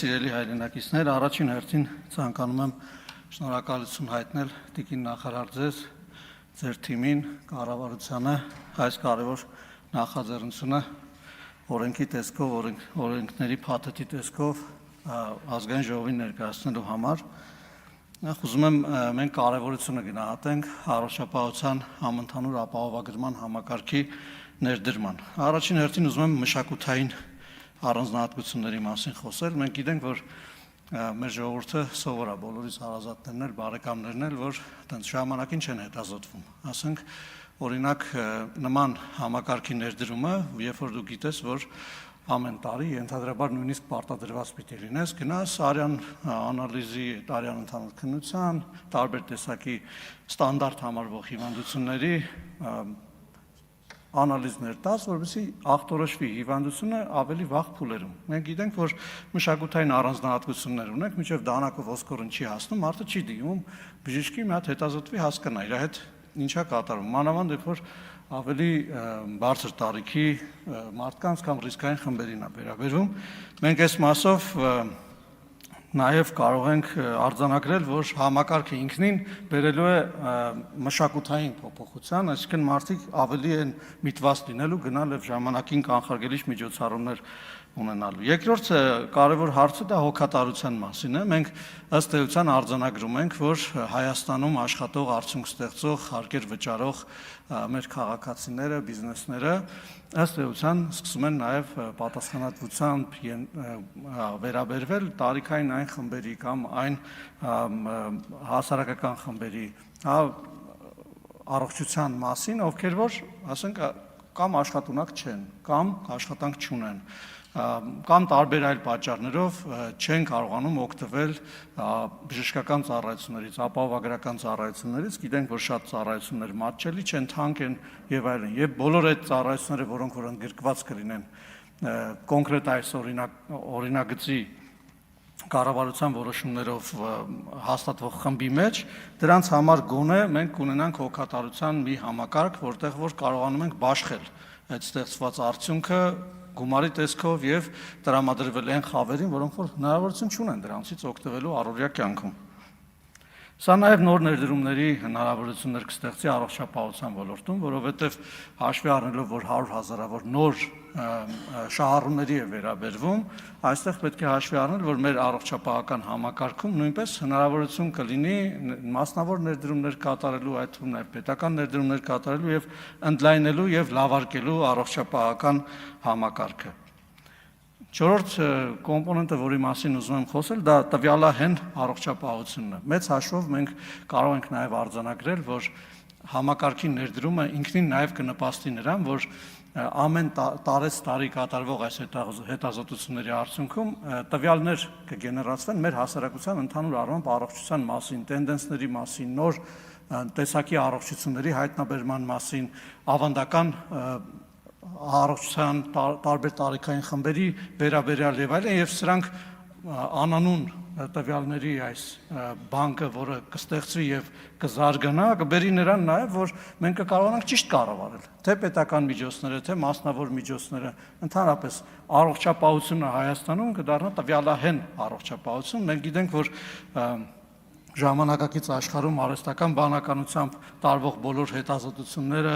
սիրելի հայրենակիցներ, առաջին հերթին ցանկանում եմ շնորհակալություն հայտնել Տիկին նախարար ձեր թիմին, կառավարությանը, այս կարևոր նախաձեռնությունը օրենքի տեսքով, օրենքների փաթեթի տեսքով ազգային ժողովին ներկայացնելու համար։ Ուզում եմ մենք կարևորությունը գնահատենք առողջապահության համընդհանուր ապահովագրման համակարգի ներդրման։ Առաջին հերթին ուզում եմ մշակութային առանձնահատկությունների մասին խոսել։ Մենք գիտենք, որ մեր ժողովուրդը սովոր է, բոլորիս հարազատներն էլ, բարեկամներն էլ, որ այդպես ժամանակին չեն հետազոտվում։ Ասենք, օրինակ, նման համակարգի ներդրումը, երբ որ դու գիտես, որ ամեն տարի ենթադրաբար նույնիսկ պարտադրված պիտի լինես, գնաս արյան անալիզի, արյան ընդհանուր քննության, տարբեր տեսակի ստանդարտ համարվող հիվանդությունների անալիզներ տաս, որպեսզի ախտորոշվի հիվանդությունը ավելի վաղ փուլերում։ Մենք գիտենք, որ մշակութային առանձնահատկություններ ունենք, մինչև դանակով ոսկորն չի հասնում, մարդը չի դիմում բժիշկի մի հատ հետազոտվի հասկանա իր հետ ինչա կատարում։ Մանավանդ երբ որ ավելի բարձր տարիքի մարդկանց կամ ռիսկային խմբերին է վերաբերվում։ Մենք այս մասով նաև կարող ենք արձանագրել, որ համակարգը ինքնին բերելու է մշակութային փոփոխության, այսինքն մարդիկ ավելի են միտված լինելու գնալ եւ ժամանակին կանխարգելիչ միջոցառումներ ունենալու։ Երկրորդ կարևոր հարցը դա հոգատարության մասին է։ Մենք ըստ էության արձանագրում ենք, որ Հայաստանում աշխատող, արդյունք ստեղծող, հարկեր վճարող մեր քաղաքացիները, բիզնեսները ըստ էության սկսում են նաև պատասխանատվությամբ վերաբերվել տարիքային այն խմբերի կամ այն հասարակական խմբերի առողջության մասին, ովքեր որ, ասենք, կամ աշխատունակ չեն, կամ աշխատանք չունեն, կամ տարբեր այլ պատճառներով չեն կարողանում օգտվել բժշկական ծառայություններից, ապահովագրական ծառայություններից, գիտենք, որ շատ ծառայություններ մատչելի չեն, թանկ են եւ այլն։ Եվ բոլոր այդ ծառայությունները, որոնք որ ընդգրկված կլինեն կոնկրետ այս օրինագծի կառավարության որոշումներով հաստատվող խմբի մեջ, դրանց համար գոնե մենք կունենանք հոգատարության մի համակարգ, որտեղ որ կարողանում ենք բաշխել այդ ստեղծված արդյունքը գումարի տեսքով եւ տրամադրվել այն խավերին, որոնք որ հնարավորություն չունեն դրանցից օգտվելու առօրյա կյանքում։ Սա նաև նոր ներդրումների հնարավորություններ կստեղծի առողջապահության ոլորտում, որովհետև հաշվի առնելով, որ 100,000-ավոր նոր շահառուների է վերաբերվում, այստեղ պետք է հաշվի առնել, որ մեր առողջապահական համակարգում նույնպես հնարավորություն կլինի մասնավոր ներդրումներ կատարելու, այդ թվում նաև պետական ներդրումներ կատարելու եւ ընդլայնելու եւ լավարկելու առողջապահական համակարգը։ Չորրորդ կոմպոնենտը, որի մասին ուզում եմ խոսել, դա տվյալահեն առողջապահությունն է։ Մեծ հաշվով մենք կարող ենք նաև արձանագրել, որ համակարգի ներդրումը ինքնին նաև կնպաստի նրան, որ ամեն տարի կատարվող այս հետազոտությունների արդյունքում տվյալներ կգեներացվեն մեր հասարակության ընդհանուր առմամբ առողջության մասին, տենդենսների մասին, նոր տեսակի առողջությունների հայտնաբերման մասին, ավանդական առողջության տարբեր տարիքային խմբերի վերաբերյալ եւ այլն, եւ սրանք անանուն տվյալների այս բանկը, որը կստեղծվի եւ կզարգանա, կբերի նրան նաեւ, որ մենք կկարողանանք ճիշտ կառավարել թե պետական միջոցները, թե մասնավոր միջոցները, ընդհանրապես առողջապահությունը Հայաստանում կդառնա տվյալահեն առողջապահություն։ Մենք գիտենք, որ ժամանակակից աշխարհում արհեստական բանականությամբ տարվող բոլոր հետազոտությունները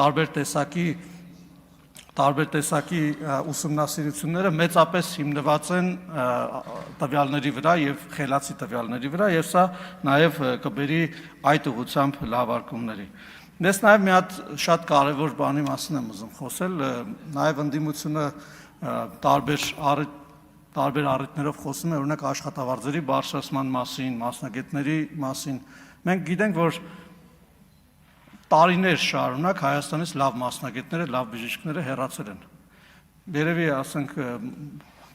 տարբեր տեսակի ուսումնասիրությունները մեծապես հիմնված են տվյալների վրա եւ խելացի տվյալների վրա եւ սա նաեւ կբերի այդ ուղղությամբ լավարկումների։ Ես նաեւ մի հատ շատ կարեւոր բանի մասին եմ ուզում խոսել, նաեւ ընդդիմությունը տարբեր առիթներով խոսում է, օրինակ աշխատավարձերի բարձրացման մասին, մասնագետների մասին։ Մենք գիտենք, որ տարիներ շարունակ Հայաստանից լավ մասնագետները, լավ բժիշկները հեռացել են։ Երևի, ասենք,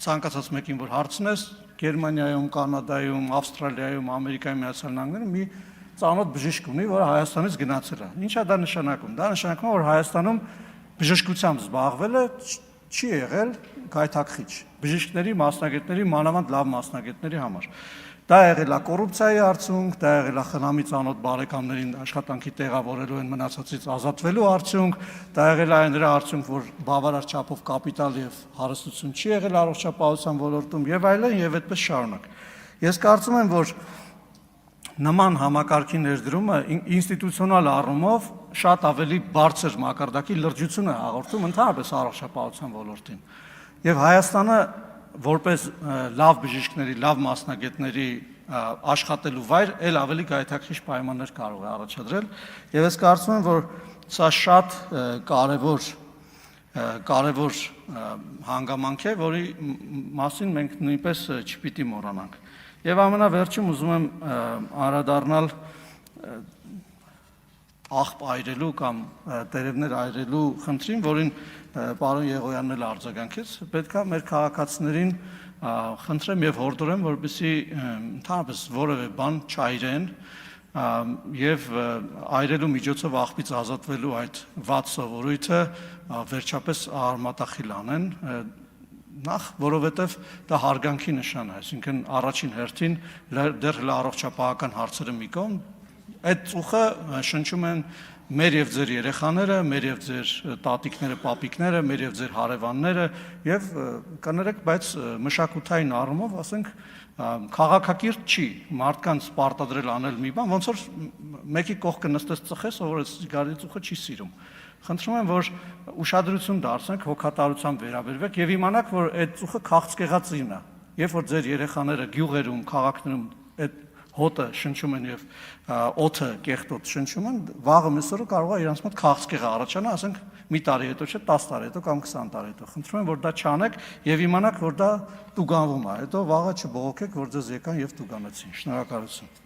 ցանկացած մեկին որ հարցնես, Գերմանիայում, Կանադայում, Ավստրալիայում, Ամերիկայի Միացյալ Նահանգներում մի ծանոթ բժիշկ ունի, որը Հայաստանից գնացել է։ Ինչա դա նշանակում։ Դա նշանակում է, որ Հայաստանում բժշկությամբ զբաղվելը չի եղել գայթակղիչ բժիշկների, մասնագետների, մանավանդ լավ մասնագետների համար։ Դա եղել է կոռուպցիայի արդյունք, դա եղել է խնամի ծանոթ բարեկամներին աշխատանքի տեղավորելու են մնացածից ազատվելու արդյունք, դա եղել է նրա արդյունք, որ բավարար չափով կապիտալ եւ հարստություն չի եղել առողջապահության ոլորտում եւ այլն եւ այդպես շարունակ։ Ես կարծում եմ, որ նման համակարգի ներդրումը ինստիտուցիոնալ առումով շատ ավելի բարձր մակարդակի լրջություն է հաղորդում ընդհանրապես առողջապահության ոլորտին։ Եվ Հայաստանը որպես լավ բժիշկների, լավ մասնագետների աշխատելու վայր էլ ավելի գայթակղիչ պայմաններ կարող է առաջադրել, եւ ես կարծում եմ, որ սա շատ կարևոր հանգամանք է, որի մասին մենք նույնպես չպիտի մոռանանք։ Եվ ամենավերջում ուզում եմ անդրադառնալ աղբ այրելու կամ տերևներ այրելու խնդրին, որին պարոն Եղոյանն էլ արձագանքեց, պետք է մեր քաղաքացիներին խնդրեմ եւ հորդորեմ, որպեսզի ընդհանրապես որևէ բան չայրեն եւ այրելու միջոցով աղբից ազատվելու այդ վատ սովորույթը վերջապես արմատախիլ անեն, նախ որովհետեւ դա հարգանքի նշան է, այսինքն առաջին հերթին դեռ առողջապահական հարցերը մի կողմ, այդ ծուխը շնչում են մեր եւ ձեր երեխաները, մեր եւ ձեր տատիկները, պապիկները, մեր եւ ձեր հարևանները եւ կներեք, բայց մշակութային առումով, ասենք, քաղաքակիրթ չի մարդկանց պարտադրել անել մի բան, ոնց որ մեկի կողքը նստես ծխես, ով սիգարի ծուխը չի սիրում։ Խնդրում եմ, որ ուշադրություն դարձնեք, հոգատարությամբ վերաբերվեք եւ իմանաք, որ այդ ծուխը քաղցկեղածին է։ Երբ որ ձեր երեխաները գյուղերում, քաղաքներում այդ հոտը շնչում են եւ օդը կեղտոտ շնչում են, վաղը մյուսօրը կարող է իրանց մոտ քաղցկեղը առաջանա, ասենք մի տարի հետո չէ, 10 տարի հետո կամ 20 տարի հետո։ Խնդրում եմ, որ դա չանեք եւ իմանաք, որ դա տուգանվում է։ Հետո վաղը չբողոքեք, որ ձեզ եկան եւ տուգանեցին։ Շնորհակալություն։